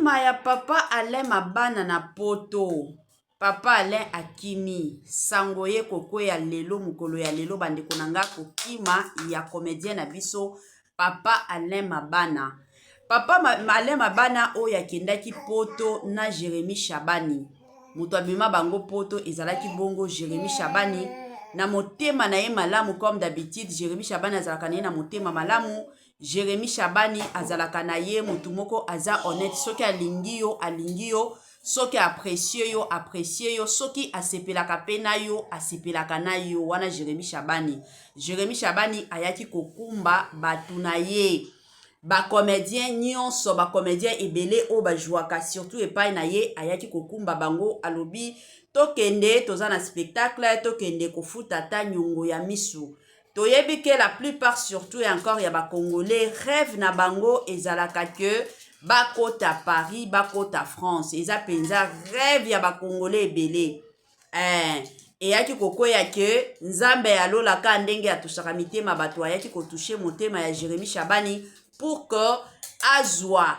Mbuma ya papa Alain Mabana na poto. Papa Alain akimi. Sango ye koko ya lelo mukolo ya lelo bandeko nanga kokima ya comédien na biso Papa Alain Mabana. Papa Alain Mabana o ya kendaki poto na Jérémy Chabani. Muto abima bango poto ezalaki bongo Jérémy Chabani. Na motema na ye malamu comme d'habitude Jérémy Chabani azalaka na ye na motema malamu. Jérémy Chabani azalaka na ye mutu moko aza honnête soki alingi yo soki apprécié yo soki asepelaka pe na yo asepelaka na yo wana Jérémy Chabani ayaki kokumba batu na ye ba comédien nyonso ba comédien ebele o ba jouaka surtout epai na ye ayaki kokumba bango alobi tokende toza na spectacle tokende kofuta ta nyongo ya misu. Toyebi que la plupart surtout et encore ya ba congolais rêve na bango ezalaka que bakota Paris bakota France eza penza rêve ya ba congolais ebele eyaki kokoya ke nzambe alolaka ndenge atushaka mitema bato ayaki kotouche motema ya Jérémy Chabani pour que azwa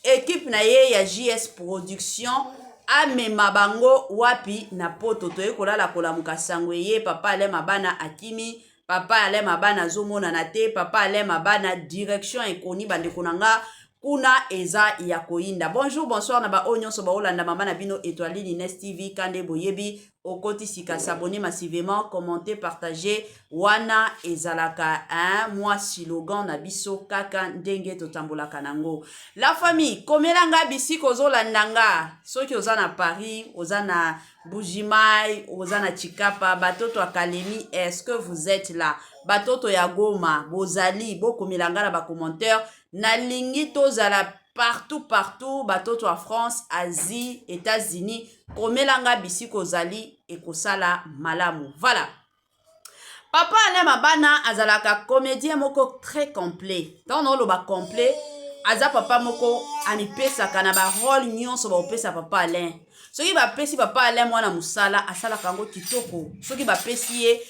équipe na ye ya JS Production amema bango wapi na poto toye kolala kolamuka sango ye Papa Alain Mabana akimi. Papa Alain Mabana zomona na te, Papa Alain Mabana direction ekoni bandeko nanga kuna eza ya koinda. Bonjour, bonsoir na ba onyo so ba olanda mama na bino Étoile Nines TV kande boyebi okoti sika s'abonner massivement, commenter, partager wana ezalaka moi slogan na biso kaka ndenge totambolaka nango. La famille komelanga bisiko zolandanga soki oza na Paris, oza na Bujimai, oza na Chikapa, batoto a Kalemi, est-ce que vous êtes là? Batoto ya Goma, bozali, boko milanga na ba commentaire, na lingi tozala partout, batoto a France, Asie, États-Unis, komelanga bisiko zali, ekosala malamu. Voilà. Papa Alain Mabana azalaka comédien moko très complet. Dans le ba complet, aza papa moko anipesa kana ba rôle nyonso ba opesa Papa Alain. Soki ba pesi Papa Alain mwana musala asala kango kitoko. Soki ba pesi ye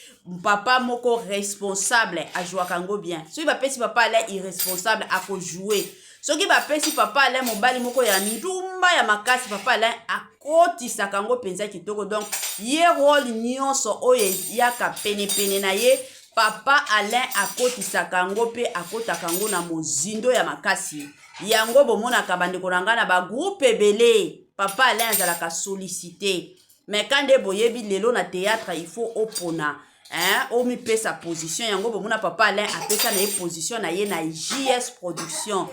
papa moko responsable a jouer kango bien. Soki ba pesi Papa Alain irresponsable a ko jouer. Soki ba pesi Papa Alain mobali moko ya ndumba ya makasi Papa Alain akotisa kango penza kitoko. Donc ye rôle nyonso oye yaka pene na ye Papa Alain akotisa kango pe akota kango na mozindo ya makasi. Yango bomona kabandeko nanga na ba groupe ebele. Papa Alain azalaka sollicité. Mais quand de boyebi lelo na théâtre il faut opona. Omi pe sa position yango bomona Papa Alain apesa na ye position na ye na JS Production.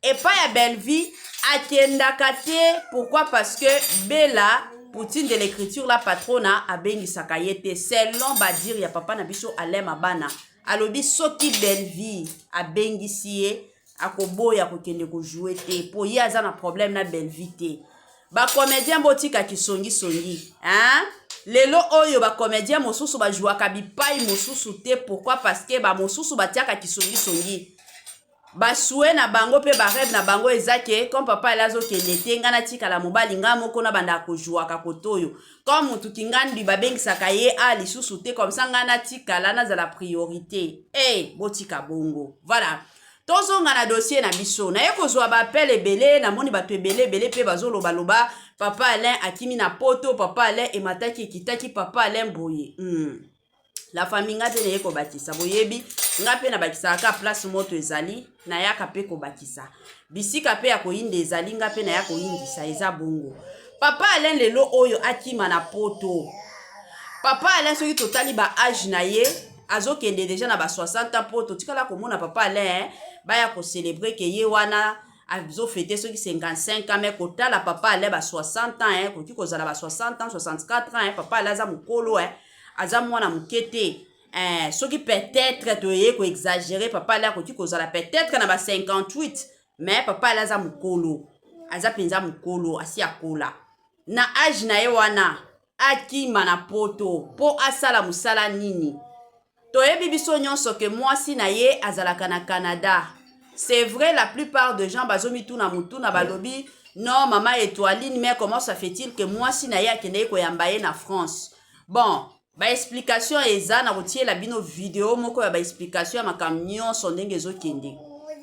Et pas ya Belleville akendaka te. Pourquoi? Parce que Bella Poutine de l'écriture la patrona a bengi sakayete selon badir ya papa na biso Alain Mabana. Alobi soki Belleville a bengi siye akoboya kokende ko jouer te. Po ye aza na problème na Belleville te. Ba comédien botika kisongi. Lelo oyo ba comédien mosusu ba jouaka bipai mosusu te. Pourquoi? Parce que ba mosusu batiaka kisongi. Ba soué na bango pe ba rêve na bango ezake comme papa elazo kende te ngana tika la mobali nga moko na banda ko jouaka kotoyo. Comme mutu kingandi ba bengisaka ye a lisusu te comme ça ngana tika la na za la priorité. Botika bongo. Voilà. Tozo ngana dossier na biso na yeko zwa ba appel ebele na moni bato ebele pe bazolo baloba Papa Alain akimi na poto Papa Alain emataki kitaki Papa Alain boye. La famille nga te na yeko bakisa boyebi nga pe na bakisa ka place moto ezali na yaka pe ko bakisa bisika pe ya koyinde ezali nga pe na yako yindisa eza bongo. Papa Alain lelo oyo akima na poto. Papa Alain soki totali ba âge na ye azokende déjà na ba 60 ans poto tikala komona Papa Alain baya ko célébrer ke ye wana azo fêter soki 55 ans mais kotala Papa Alain ba 60 ans koti kozala ba 60 ans 64 ans Papa Alain za mukolo aza mwana mukete soki peut-être toye ko exagérer Papa Alain koti kozala peut-être na ba 58 mais Papa Alain za mukolo aza penza mukolo asi akola na âge na ye wana akima na poto po asala musala nini. Toyebi biso nyonso ke mwasi na ye azalaka na Canada. C'est vrai la plupart de gens bazomi tuna mutu na balobi non maman Étoiline mais comment ça fait-il que mwasi na ye akende ko yambaye na France. Bon, ba explication eza na rotier la bino vidéo moko ya ba explication ya makamnyo sondenge zo kende.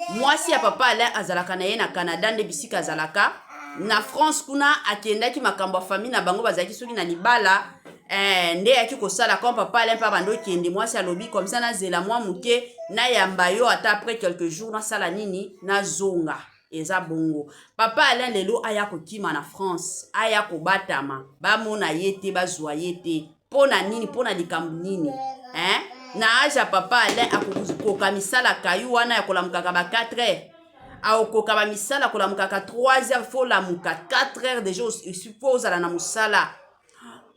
Mwasi ya Papa Alain azalaka na ye na Canada nde bisika azalaka na France kuna akendaki makambo ya famille na bango bazaki soki na libala nde yaki kosala comme papa Alain pa bando kende mwasi alobi comme ça na zela mwa muke na yamba yo ata après quelques jours na sala nini na zonga eza bongo papa Alain lelo aya kokima na France aya kobatama bamona yete bazwa yete pona nini pona likambo nini na aja papa Alain akokoka misala kayu wana ya kolamukaka ba 4 heures aokoka ba misala kolamukaka 3 heures fo lamuka 4 heures déjà suppose ala na musala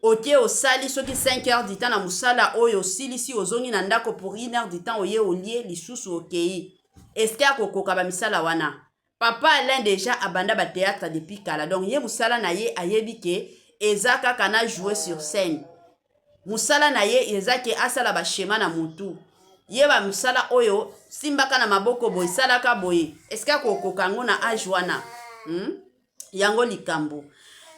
oke osali soki 5 heures du temps na musala oyo osilisi ozongi na ndako pour 1 heure du temps oye olie lisusu okei eske akokoka ba misala wana papa Alain déjà abanda ba théâtre depuis kala donc ye musala na ye ayebi ke eza kaka na jouer sur scène musala na ye eza ke asala ba schéma na mutu ye ba musala oyo simbaka na maboko boye salaka boye eske akokoka ngo na age wana yango likambo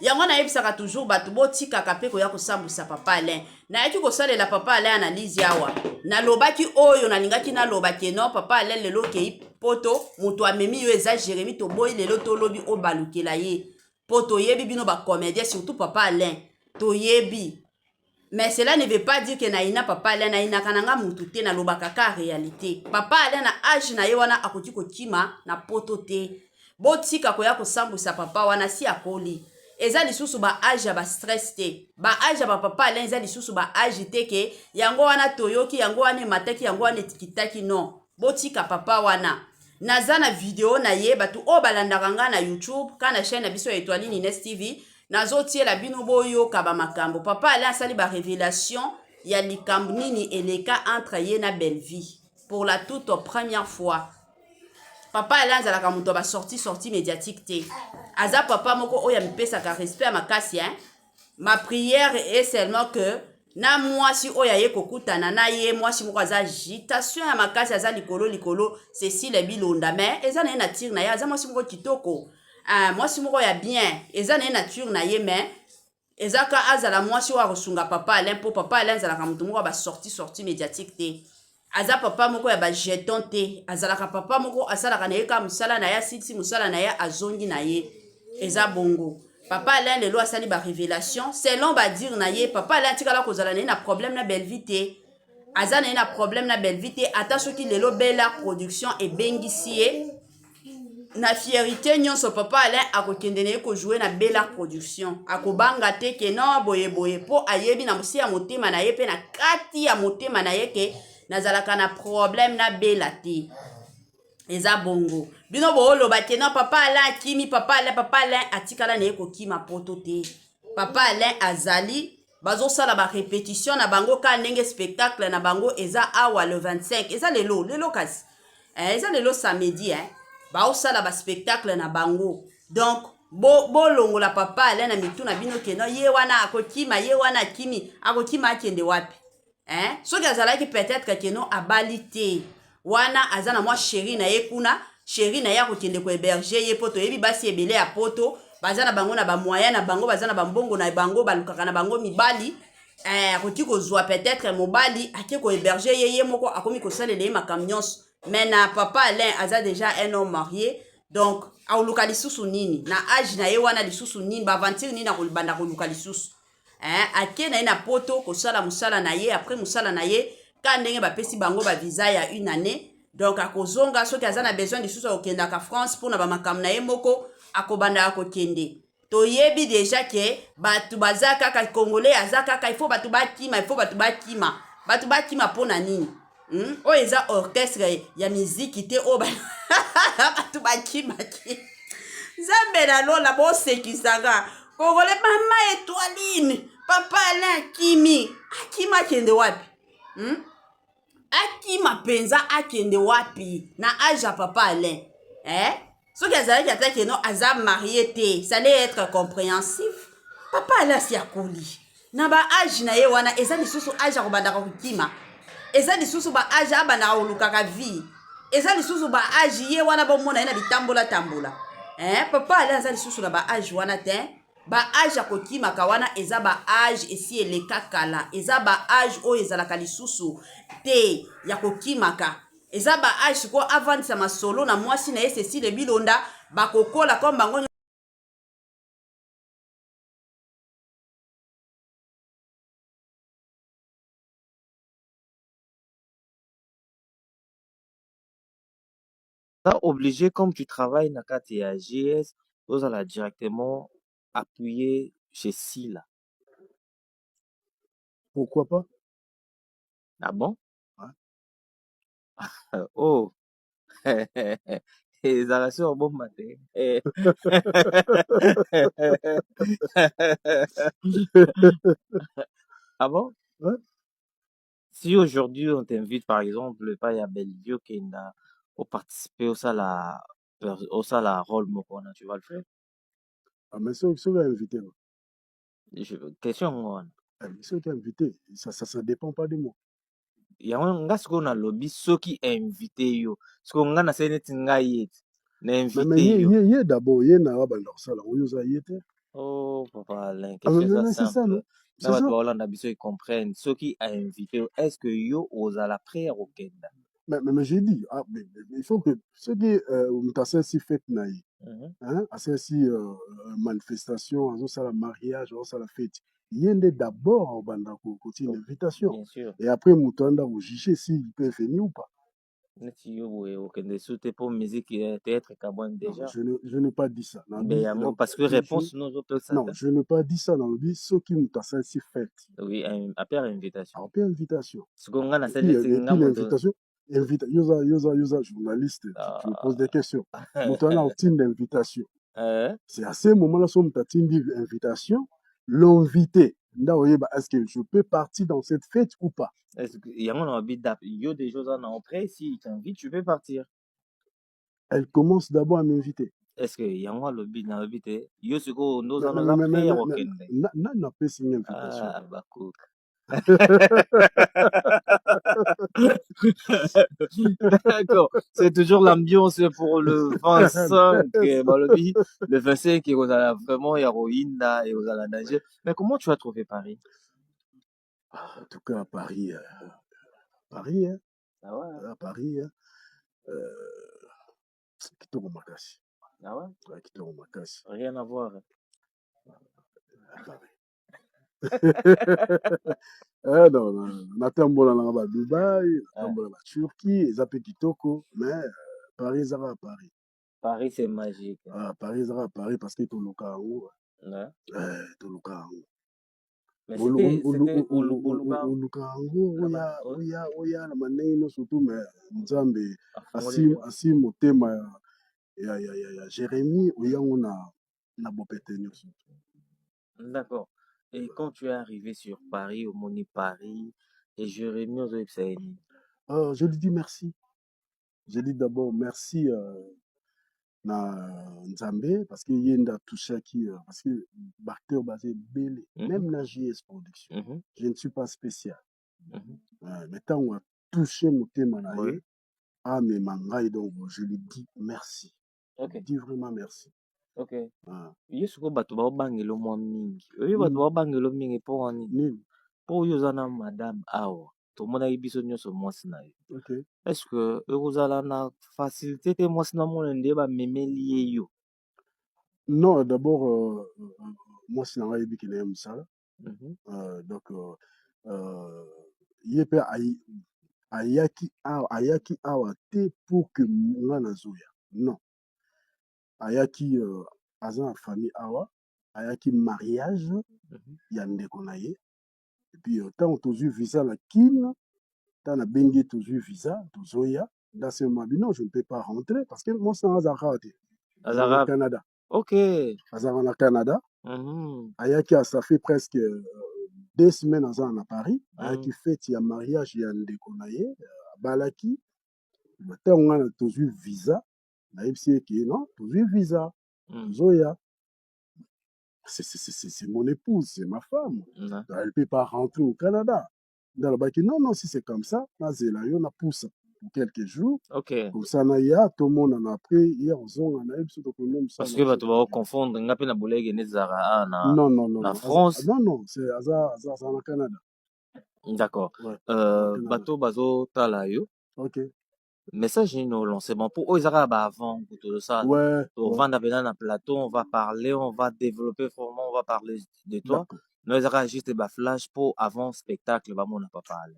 yango nayebisaka toujours bato botikaka mpe koya kosambwisa papa Alain nayaki kosalela papa Alain analyse awa nalobaki oyo nalingaki nalobaki no papa Alain lelo kei poto moto amemi yo eza Jérémie toboyi lelo tolobi obalukela ye po toyebi bino bacomédien surtout papa Alain toyebi mais cela ne veut pas dire que naina papa Alain naina kananga mutu te nalobaka ka réalité papa Alain na age na ye wana akoki kokima na poto te botika koya kosambwisa papa wana si akoli eza lisusu ba age ya ba stress te ba age ya ba papa Alain eza lisusu ba age te ke yango wana toyoki yango wana emataki yango wana etikitaki non botika papa wana naza na video na ye batu o balandaka nga na YouTube kana chaîne na biso ya Étoile Nines TV nazotiela bino boyoka ba makambo papa Alain asali ba révélation ya likambo nini eleka entre ye na belle vie pour la toute première fois papa Alain azalaka moto ba sortie médiatique te aza papa moko oya mipesaka respect makasi ma prière est seulement que na mwasi oya ye kokutana na ye mwasi moko aza agitation ya makasi aza likolo Cécile Bilonda mais eza na ye nature na ye aza mwasi moko kitoko mwasi moko ya bien eza na ye nature na ye mais eza ka azala mwasi oyo akosunga papa Alain mpo papa Alain azalaka moto moko ba sortie médiatique te aza papa moko ya ba jeton te azalaka papa moko asalaka na ye ka musala na ye asisi musala na ye azongi na ye eza bongo papa Alain lelo asali ba révélation selon ba dire na ye papa Alain tikala kozala na ye na problème na belle vie te aza na ye na problème na belle vie te ata soki lelo Bella production ebengisi ye na fierté nyonso papa Alain akokende na ye kojouer na Bella production akobanga te ke non boye po ayebi na mosi ya motema na ye pe na kati ya motema na ye ke nazalaka na problème na Bella te eza bongo bino booloba ke non papa Alain akimi papa Alain atikala na ye kokima poto te papa Alain azali bazosala ba répétition na bango ka ndenge spectacle na bango eza awa le 25 eza lelo kasi eza lelo samedi baosala ba spectacle na bango donc bolongola papa Alain na mitu na bino ke non ye wana akokima ye wana akimi akokima akende wapi soki azalaki peut-être ke non abali te wana aza na mwa chéri na ye kuna chéri na ye akokende kohéberger ye poto yebi basi ebele ya poto baza na bango na bamoyen na bango baza na bambongo na bango balukaka na bango mibali akoki kozwa peut-être mobali ake kohéberger ye moko akomi kosalela ye makambo nyonso mais na papa Alain aza déjà un homme marié donc aoluka lisusu nini na age na ye wana lisusu nini baaventure nini akolibanda koluka lisusu ake na ye na poto kosala musala na ye après musala na ye ka ndenge bapesi bango ba visa ya 1 année donc akozonga soki aza na besoin lisusu akokendaka France mpona bamakambo na ye moko akobanda akokende toyebi déjà ke bato baza kaka congolais aza kaka ifo bato bakima mpona nini oyo eza orchestre ya miziki te oyo bato bakimaki nzambe na lola bosekisaka congolais mama Étoiline papa Alain akima akende wapi akima penza akende wapi na age ya papa Alain soki azalaki atake no aza marié te ça allait être compréhensif papa Alain si akoli na ba age na ye wana eza lisusu age akobandaka kokima eza lisusu ba age abandaka kolukaka vie eza lisusu ba age ye wana bomona ye na bitambola papa Alain aza lisusu na ba age wana te ba age akokimaka wana eza ba age esi eleka kala eza ba age oyo ezalaka lisusu te ya kokimaka eza ba age siko avandisa masolo na mwasi na ye Cécile Bilonda bakokola comme bango T'as obligé, comme tu travailles dans kati ya GS, vous allez directement appuyer chez Sila. Pourquoi pas? Ah bon? Hein? Oh, les arrations bon matin. Ah bon? Ouais. Si aujourd'hui on t'invite par exemple pas à Bellevue Kenda pour participer au sala rôle mokona, tu vas le faire? Ah, mais ceux qui ont invité, moi. Question moi. Ah, mais ceux qui ont invité, ça dépend pas de moi. Yango nga sikoyo nalobi soki invité yo sikoyo nga nasali neti ngai ete na invité yo. Mais d'abord, il y a un bandar on nous a y été. Oh papa Alain, Ah, question eza mais c'est ça, simple non? na C'est bato ça. baolanda biso comprenne soki invité yo est ce que yo ozala prêt ya kokenda? Mais j'ai dit, il faut que ceux qui ont si fait naï, Mhm. hein, si manifestation, ça la mariage, ça la fête. Il y a d'abord une Oh, invitation. bien sûr Et après, Moutanda, vous jugez s'il peut venir ou pas. neti yo boye okende so te mpo musique théâtre kabwani Non, déjà je n'ai pas dit ça. mbe yango parce que réponse no ozopesa Non, te je n'ai pas dit ça dans le but. Ceux qui m'ont si fait. oui apres invitation Alors, puis invitation. sikoyo nga nasali neti Et nga puis moto l'invitation, yosa, journaliste, tu me poses des ah. questions. Moutanda, on tient d'invitation. Eh? C'est à ce moment-là, si on t'a dit invitation, l'invité. Est-ce que je peux partir dans cette fête ou pas? Est-ce que yango na lobi yo déjà oza na prêt si t'invite tu peux partir. Elle commence d'abord à m'inviter. Est-ce que yango alobi na lobi te yo sikoyo Mais, oza mais, naza mais, mais, prêt ya mais, mais, kokende? n'a pas signé une invitation. Ah bakoka. D'accord, c'est toujours l'ambiance pour le 25 balobi le 25 ekozala vraiment ya koyinda ekozala danger. Mais comment tu as trouvé Paris? En tout cas, à Paris, Paris, hein, Ah ouais? à Paris, hein, kitoko makasi. Ah ouais? Ouais, kitoko makasi. Rien à voir. À Paris. Eh non, natambola na Dubaï, Ah, natambola na Turquie, eza pe kitoko, mais Paris ezaka à Paris. Paris c'est magique. Ah, Paris ezaka à Paris parce que toluka yango. Ouais. Toluka yango. Mais c'était au oluka yango là-bas. oya na mandenge nyonso tu me nzambe Afungoli asi motema ya Jérémie oyango na bopete nyonso. d'accord. Et quand tu es arrivé sur Paris, au Moni Paris, et Jérémy aux Oepsaïni, Je lui dis merci. Je dis d'abord merci na Nzambe parce que ye nda touchaki parce que acteur basé belé même na JS production. Je ne suis pas spécial. Mais tant a touché motema na ye oui, amema ngai donc je lui dis merci. Je ok, lui dis vraiment merci. ok. Ah, Ye siko bato baobangela mwa mingi. Oyo bato nini baobangela mingi mpo wani. nini Mpo oyo oza na madame awa. Tomonaki biso nyonso mwasi na ye. ok. Est-ce que ekozala na facilité te mwasi na mwana nde bamemeli ye yo? Non, d'abord mwasi na ngai yebiki na ye mosala donc ye mpe ayaki awa te pour que nga nazoya non ayaki aza na famille awa ayaki mariage ya ndeko na ye epuis ntango tozwi visa na kine ntango nabengi ye tozwi visa tozoya dans ce moment non je ne peux pas rentrer parce que mwasi nanga azalaka awa te azalaka na Azara, Canada ok. azalaka na Canada ayaki ça fait presque 2 semaines aza na Paris ayaki fete ya mariage ya ndeko na ye abalaki ntango ngana tozwi visa nayebisi ye ke non tozwi visa tozoya c'est mon épouse c'est ma femme elle peut pas rentrer au Canada ndalobaki non si c'est comme ça nazela yo na pousa pour quelques jours Ok. comme ça naya tomonana après ye ozonga na ye biso tokomi mosala Parce na que biso bato baoconfondre nga mpe na bolege neti ezalaka non non non na non France. non c'est aza na Canada D'accord. ouais, Bato bazotala yo ok message nini olancement mpo oyo ezalaka baavant kutu tosala ouais tovanda mpena na plateau on va parler on va développer vraiment on va parler de toi d'accord no ezalaka juste baflash mpo avant spectacle bamona papa ale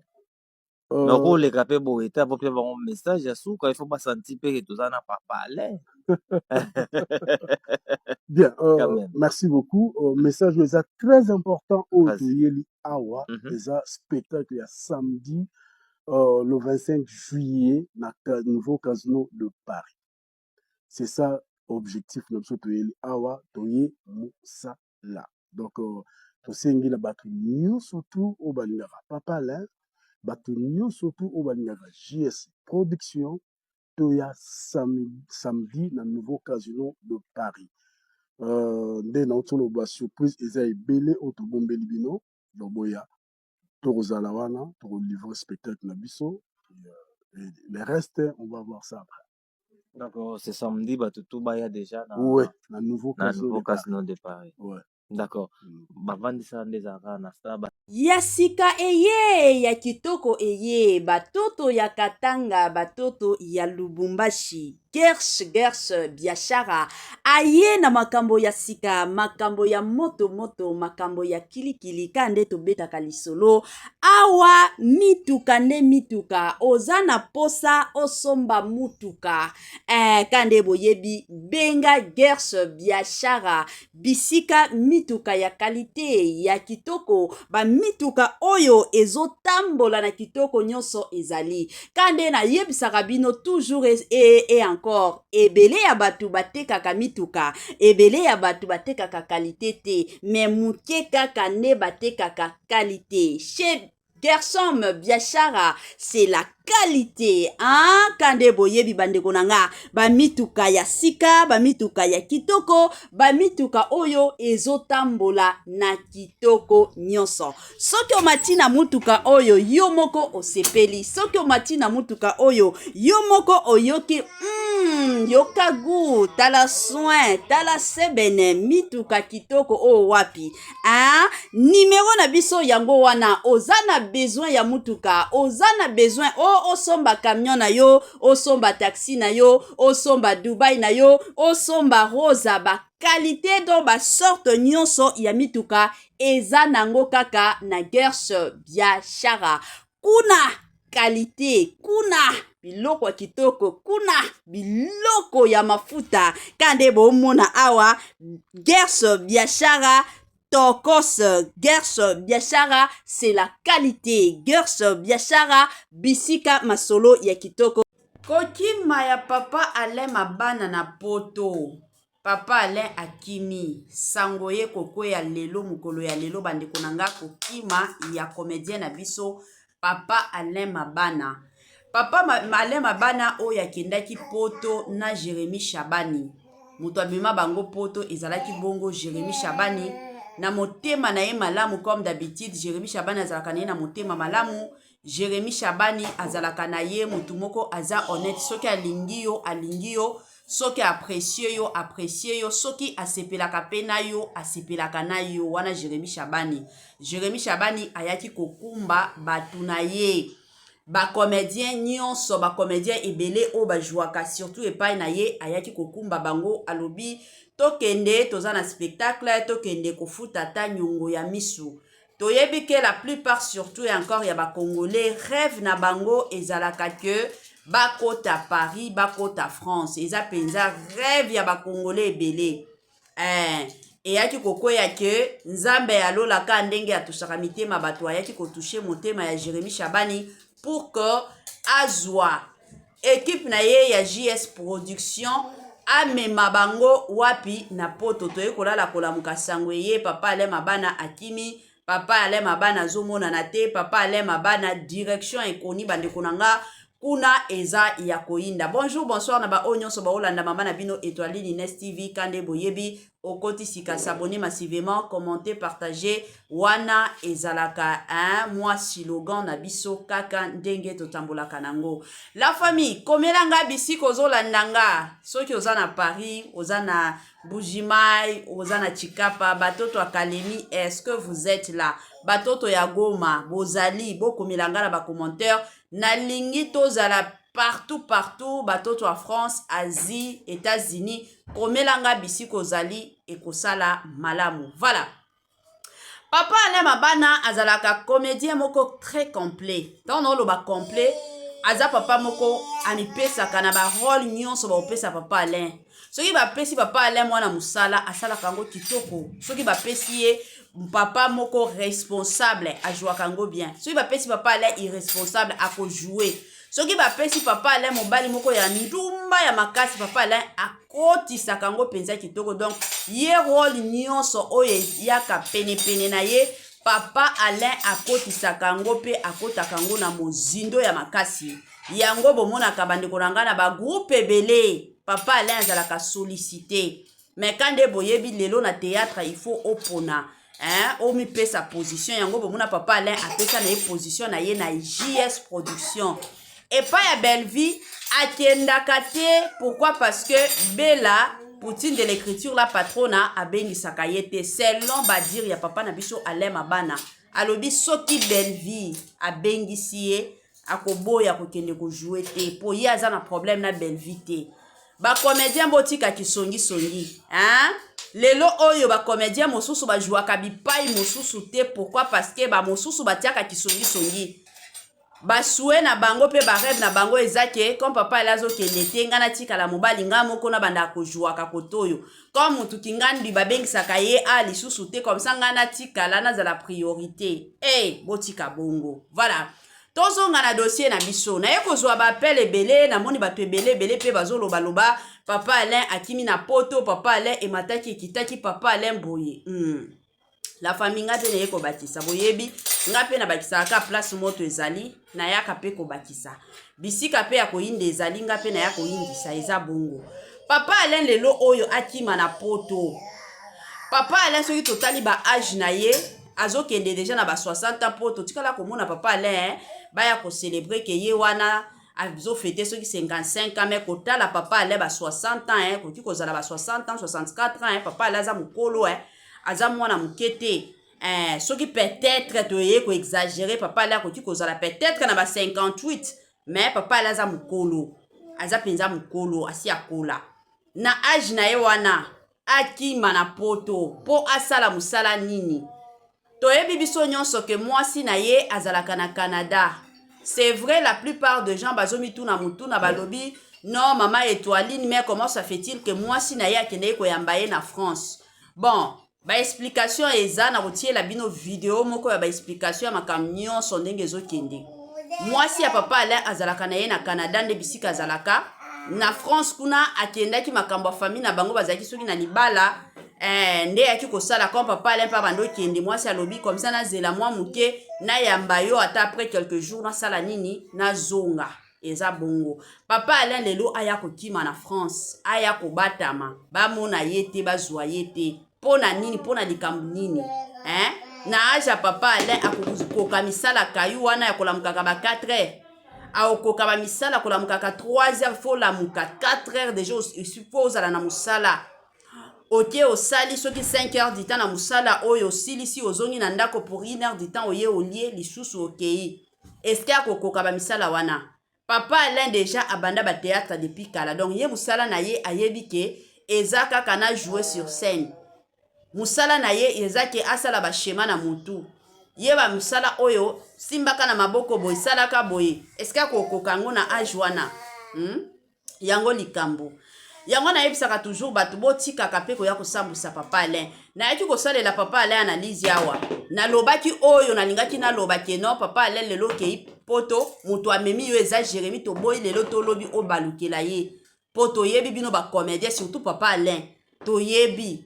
Donc, on les capé beau état, pour faire un message à sous, quand il faut pas sentir que tout ça n'a pas parlé. Bien, Quand même. merci beaucoup. Message est très important au Vas-y. Touyeli Awa, déjà spectacle il y a samedi, le 25 juillet, dans le nouveau casino de Paris. C'est ça l'objectif de notre Touyeli Awa, Toye Moussala. Donc, tosengi na bato nyonso tu oyo balingaka Papa Alain, bato nyonso tu oyo balingaka JS Production, toya samedi na nouveau casino de Paris. Nde nauti oloba surprise eza ebele oyo tobombeli bino loboya tokozala wana tokolivre spectacle na biso et le reste on va voir ça après. D'accord, c'est samedi, bah tout baya déjà Ouais, na nouveau na casino nouveau de Paris. casino de Paris. Ouais. D'accord. Bavandisa ndezaka na staba. Ya sika eye ya kitoko eye batoto ya Katanga batoto ya Lubumbashi Gersh biashara aye na makambo ya sika makambo ya moto makambo ya kilikili kande tobetaka lisolo awa mituka nde mituka oza na posa osomba mutuka kande boyebi benga Gersh biashara bisika mituka ya kalite ya kitoko ba mituka oyo ezotambola na kitoko nyonso ezali kande na yebisaka bino toujours et encore ebele ya batu batekaka mituka ebele ya batu batekaka kalite te me muke kaka nde batekaka kalite chez Gershom biashara c'est la qualité kande boyebi bandeko nanga ba mituka ya sika ba mituka ya kitoko ba mituka oyo ezotambola na kitoko nyonso soki omati na mutuka oyo yo moko osepeli soki omati na mutuka oyo yo moko oyoki yoka gu tala soin tala sebene mituka kitoko o wapi numero na biso yango wana oza na besoin ya mutuka oza na besoin osomba camion na yo osomba taxi na yo osomba Dubai na yo osomba rosa ba qualité do ba sorte nyonso ya mituka eza nango kaka na Gersh biashara kuna qualité kuna biloko ya kitoko kuna biloko ya mafuta kande bomona awa Gersh biashara Tokos Gersh biashara c'est la qualité Gersh biashara bisika masolo ya kitoko kokima ya Papa Alain mabana na poto Papa Alain akimi sango ye kokwea lelo mukolo ya lelo bandeko nanga kokima ya comédien na biso Papa Alain mabana Papa Alain mabana oyo akendaki poto na Jérémy Chabani moto abima bango poto ezalaki bongo Jérémy Chabani na motema na ye malamu comme d'habitude Jérémy Chabani azalaka na ye na motema malamu Jérémy Chabani azalaka na ye mutu moko aza honnête soki alingi yo soki apprécier yo soki asepelaka pe na yo asepelaka na yo wana Jérémy Chabani ayaki kokumba batu na ye bacomédien nyonso bacomédien ebele oyo bajouaka surtout epai na ye ayaki kokumba bango alobi tokende toza na spectacle tokende kofuta ata nyongo ya misu toyebi ke la plupart surtout et encore ya bacongolais rêve na bango ezalaka ke bakota Paris bakota France eza penza rêve ya bacongolais ebele eyaki kokwea ke nzambe alolaka ndenge atushaka mitema bato ayaki kotushe motema ya Jérémy Chabani pour que azwa équipe na ye ya JS Production amema bango wapi na poto toye kolala kolamuka sango ye Papa Alain mabana akimi Papa Alain mabana azomonana te Papa Alain mabana direction ekoni bandeko nanga kuna eza ya koinda. Bonjour, bonsoir na ba nyonso ba olanda mama na bino Étoile Nines TV kande boyebi okoti sika s'abonner massivement, commenter, partager wana ezalaka moi slogan na biso kaka ndenge totambolaka nango. La famille komelanga bisiko ozolandanga soki oza na Paris, oza na Bujimai, oza na Chikapa, batoto Akalemi, est-ce que vous êtes là? Batoto ya Goma, bozali, bokomelanga na ba commentaire na lingi tozala partout batoto à France, Asie, États-Unis komelanga bisiko zali ekosala malamu. Voilà. Papa Alain Mabana azalaka comédien moko très complet. Tant non loba complet, aza papa moko anipesaka na ba rôle nyonso ba opesa papa Alain. Soki ba pesi papa Alain mwana musala asala kango kitoko. Soki ba pesi ye papa moko responsable ajouaka kango bien. Soki ba pesi papa Alain irresponsable ako jouer. Soki ba pesi papa Alain mobali moko ya ndumba ya makasi papa Alain akotisa kango penza kitoko. Donc ye rôle nyonso oye yaka pene pene na ye papa Alain akotisa kango pe akota kango na mozindo ya makasi. Yango bomonaka bandeko na nga na ba groupe ebele papa Alain azalaka sollicité. Mais quand de boyebi lelo na théâtre il faut opona. Omi pe sa position yango bomona papa Alain apesa na ye position na ye na JS Production. Et pas ya Belleville akendaka te. Pourquoi? Parce que Bella Poutine de l'écriture la patrona abengisaka ye te. Selon badir ya papa na biso Alain Mabana alobi soki Belleville abengisi ye akoboya kokende ko jouer te po ye aza na problème na Belleville te. Ba comédien botika kisongi songi lelo oyo ba comédien mosusu ba jouaka bipai mosusu te. Pourquoi? Parce que ba mosusu batiaka kisongi songi ba souhait na bango pe ba rêve na bango ezake comme papa elazo kende te ngana tika la mobali nga moko na banda ko jouaka kotoyo comme mutu kingandi ba bengisaka ye lisusu te comme ça ngana tika la na za la priorité botika bongo. Voilà. Tozonga na dossier na biso na ye kozwa ba appel ebele na moni bato ebele pe bazoloba loba papa Alain akimi na poto papa Alain emataki kitaki papa Alain boye. La famille nga te na ye kobakisa boyebi nga pe na bakisa ka place moto ezali na yaka pe kobakisa bisika pe ya koyinde ezali nga pe na ya koyindisa eza bongo. Papa Alain lelo oyo akima na poto papa Alain soki totali ba âge na ye azokende déjà na ba 60 ans poto tikala komona papa Alain baya ko célébrer ke ye wana azo fêter soki 55 ans mais kotala papa Alain ba 60 ans koki kozala ba 60 ans 64 ans papa Alain aza mukolo aza mwana mukete soki peut-être toye ko exagérer papa Alain koki kozala peut-être na ba 58 mais papa Alain aza mukolo aza penza mukolo asi akola na âge na ye wana akima na poto po asala musala nini. Toyebi biso nyonso ke mwasi na ye azalaka na Canada. C'est vrai la plupart des gens bazomi tuna mutuna balobi non maman Étoiline mais comment ça fait-il que mwasi na ye akende koyamba ye na France. Bon, ba explication eza na kotie la bino vidéo moko ya ba explication ya makambo nyonso ndenge ezokende. Mwasi ya papa Alain azalaka na ye na Canada nde bisika azalaka na France kuna akendaki makambo ya famille na bango bazalaki soki na libala nde yaki kosala comme papa Alain pa bando kende mwasi alobi comme ça na zela mwa muke na yamba yo ata après quelques jours na sala nini na zonga eza bongo. Papa Alain lelo aya kokima na France aya kobatama bamona ye te bazwa ye te pona nini pona likambo nini na aja papa Alain akokoka misala kayu wana ya kolamukaka ba 4 heures aokoka ba misala kolamukaka 3 heures fo lamuka 4 heures déjà il suppose ala na musala oke osali soki 5 heures du temps na musala oyo osilisi ozongi na ndako pour 1 heure du temps oye olie lisusu okei eske akokoka ba misala wana. Papa Alain déjà abanda ba théâtre depuis kala donc ye musala na ye ayebi ke eza kaka na jouer sur scène. Musala na ye eza ke asala ba schéma na mutu ye ba musala oyo simbaka na maboko boy salaka boye eske akokoka ngo na âge wana yango likambo yango na yebisaka toujours batu botikaka pe koya kosambusa papa Alain na yaki kosalela papa Alain analyse yawa na lobaki oyo nalingaki na lobaki no papa Alain lelo kei poto mutu amemi yo eza Jérémy to boy lelo to lobi o balukela ye poto yebi bino ba comédien surtout papa Alain to yebi.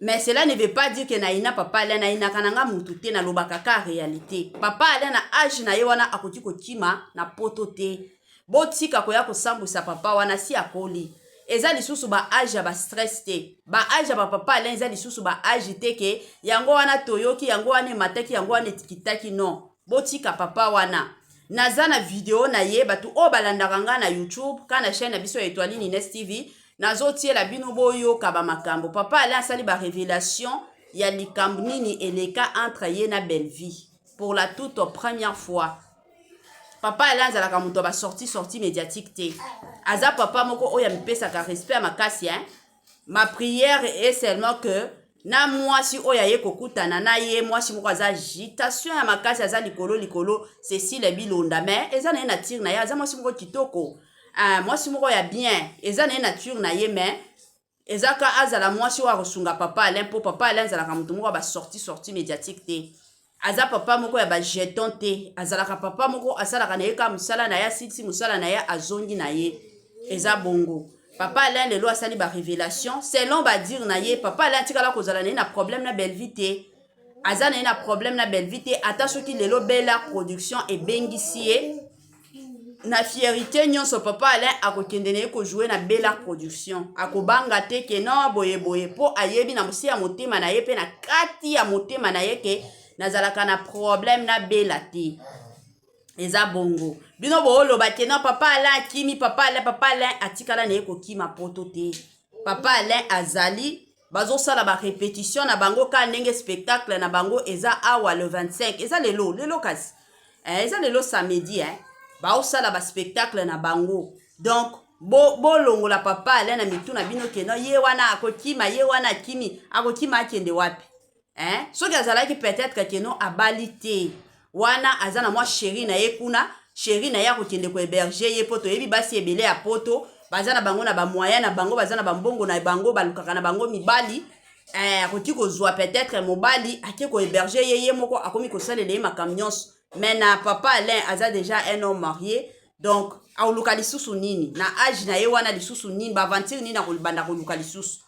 Mais cela ne veut pas dire que naina papa Alain naina kananga mutu te na lobaka ka réalité. Papa Alain na âge na ye wana akoti kokima na poto te. Botika koya kosambusa papa wana si akoli. Eza lisusu ba âge ya ba stress te. Ba âge ya ba papa Alain eza lisusu ba âge te ke yango wana toyoki yango wana mataki yango wana tikitaki non. Botika papa wana. Naza na video na ye batu o balandaka nga na YouTube kana chaîne na biso ya Étoiline Ines TV. Nazo tie la bino boyo kaba makambo. Papa Alain asali ba révélation ya likambo nini eleka entre ye na Belleville pour la toute première fois. Papa Alain azalaka muto ba sortie médiatique te. Aza papa moko oya mpesa ka respect makasi Ma prière est seulement que na mwasi oyo aye kokutana na ye mwasi moko aza agitation ya makasi aza likolo Cécile Bilonda mais eza na ye nature na ye aza mwasi moko kitoko mwasi moko ya bien eza na ye nature na ye mais eza ka azala mwasi oyo akosunga papa Alain mpo papa Alain azalaka moto moko ya sorti médiatique te aza papa moko ya jeton te azalaka papa moko asalaka na ye ka mosala na ye asilisi mosala na ye azongi na ye eza bongo papa Alain lelo asali ba révélation selon ba dire na ye papa Alain tikala kozala na ye na problème na belle vie te aza na ye na problème na belle vie te ata soki lelo Bella production ebengisi ye na fierté nyonso papa Alain akokende na ye kojouer na Bella production akobanga te ke non boye po ayebi na mosi ya motema na ye pe na kati ya motema na ye ke nazalaka na problème na Bella te eza bongo bino booloba ke non papa Alain akimi papa Alain atikala na ye kokima poto te papa Alain azali bazosala ba répétition na bango ka ndenge spectacle na bango eza awa le 25 eza lelo kasi eza lelo samedi baosala ba spectacle na bango donc bolongola papa Alain na mitu na bino ke non ye wana akokima ye wana akokima akende wapi soki azalaki peut-être ke non abali te wana aza na mwa chéri na ye kuna chéri na ye akokende ko héberger ye poto yebi basi ebele ya poto baza na bango na ba moyen na bango baza na bambongo na bango balukaka na bango mibali akoki kozwa peut-être mobali ake ko héberger ye moko akomi kosalela ye makambo nyonso mais na papa Alain aza déjà un homme marié donc aoluka lisusu nini na age na ye wana lisusu nini ba aventure nini akolibanda koluka lisusu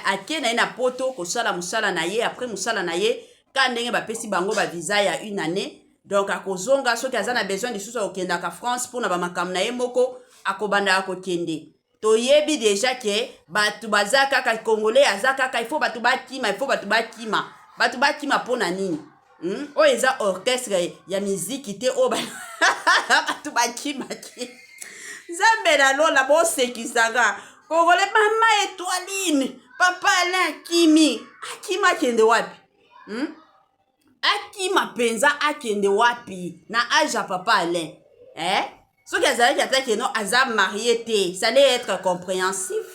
ake na ye na poto kosala musala na ye après musala na ye ka ndenge bapesi bango ba visa ya 1 année donc akozonga soki aza na besoin lisusu akokendaka France mpona bamakambo na ye moko akobanda akokende toyebi déjà ke bato baza kaka congolais aza kaka il faut bato bakima mpona nini oyo eza orchestre ya miziki te oyo bato bakimaki nzambe na lola bosekisaka congolais mama étoiline papa Alain akima akende wapi akima penza akende wapi na age ya papa Alain soki azalaki atake no aza marié te ça allait être compréhensif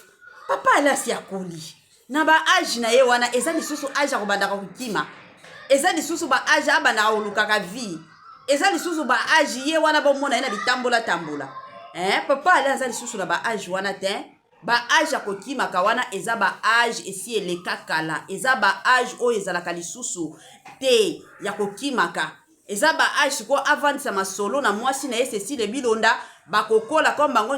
papa Alain si akoli na ba age na ye wana eza lisusu age akobandaka kokima eza lisusu ba age abandaka kolukaka vie eza lisusu ba age ye wana bomona ye na bitambola papa Alain aza lisusu na ba age wana te ba age akokimaka wana eza ba age esi eleka kala eza ba age oyo ezalaka lisusu te ya kokimaka eza ba age sikoyo avandisa masolo na mwasi na ye Cécile Bilonda bakokola comme bango